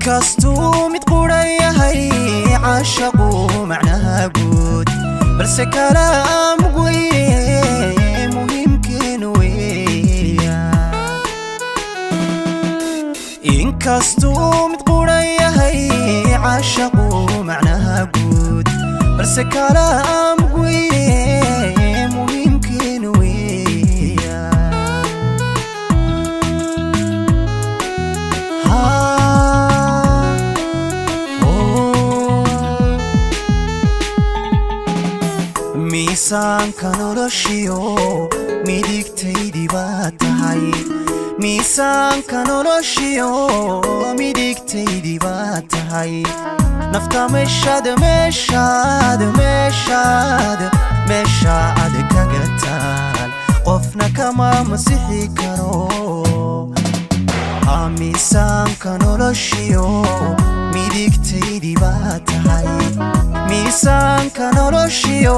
inkastuu mid qurayahay caashaqu macnaha guud balse kalaam weeye muhiimkeen weeyaan inkastuu mid qurayahay caashaqu macnaha guud balse kalaam weeye muhiimkeen weeyaan miisaanka noloshiyo midigtaydii baa tahay miisaanka noloshiyo midigtaydii baa tahay nafta meeshaad kaga taal qofna kama masixi karo miisaanka noloshiyo midigtaydii baa tahay miisaanka noloshiyo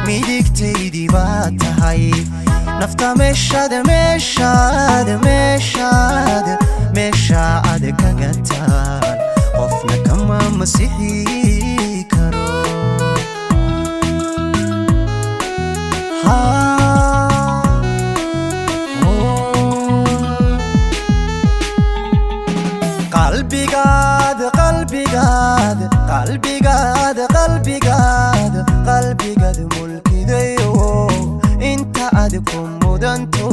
midigtaydii baa tahay nafta meeshaad kaga taal qofna kama masixi karo qalbigaad mulkidayo inta aad ku mudanto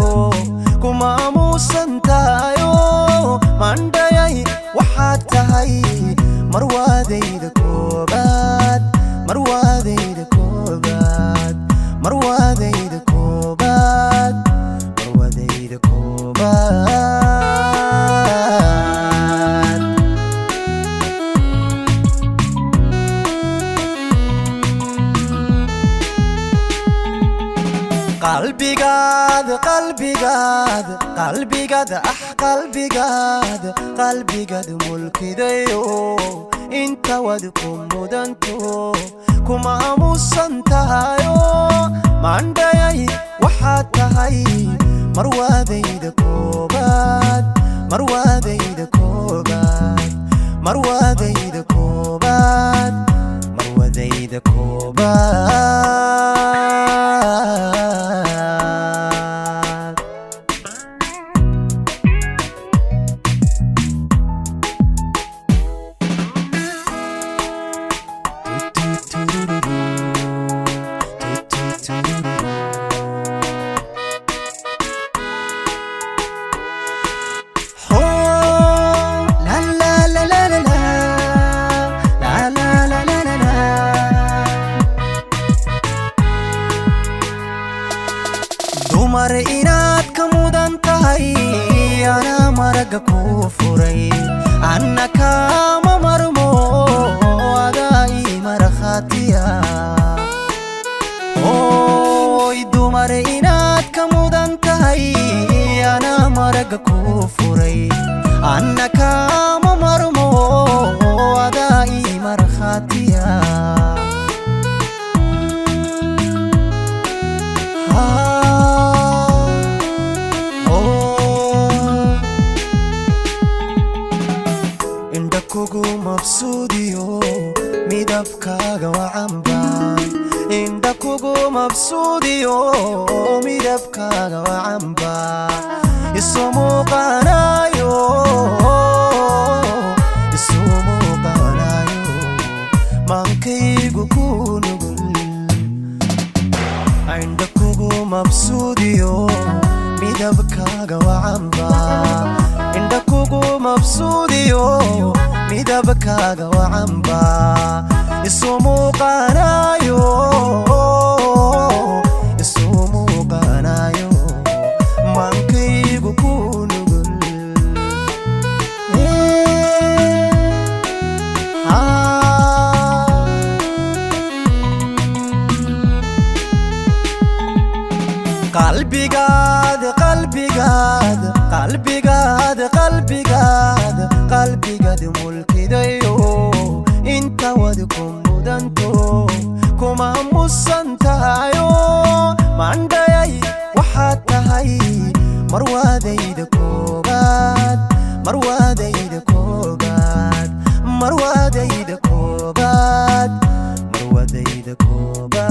kuma aamusantayo mandhayay waxaad tahay marwaadayda koobaad marwaadayda koobaad marwaadayda koobaad marwaadayda koobaad qalbigaad mulkidayo inta wad ku mudanto kuma aamusantayo mandhayay waxaad tahay marwaadayda koobaad marwaadayda koobaad marwaadayda koobaad marwaadayda koobaad dumar inaad ka mudan tahay anaa maraga kuu furay anna kama marmo adaa ii markhaatiya oy dumar inaad ka mudan tahay anaa maraga kuu furay anna kama marmo adaa ii markhaatiya kugu mabsuudiyo midabkaaga wacamba inda kugu mabsuudiyo midabkaaga wacamba isu muuqanayo maankaygu ku nugul inda kugu mabsuudiyo midabkaaga wacamba inda kugu mabsuudiyo midabkaaga wacamba isu muuqanayo maankaygu ku nugul qalbigaad mulkidayo inta wad ku mudanto kuma aamusantayo mandhayay waxaad tahay marwaadayda koobaad marwaadayda koobaad marwadayda koobaad marwadayda koobaad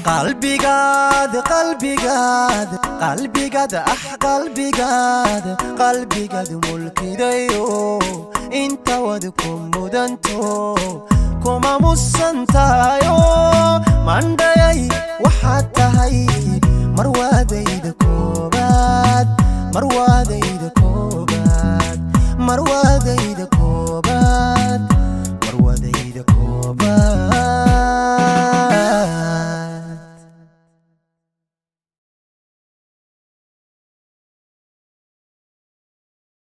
qalbigaada qalbigaada qalbigaada qalbigaada qalbigaada mulkidayo inta wad ku mudanto kuma musantayo mandayay waxa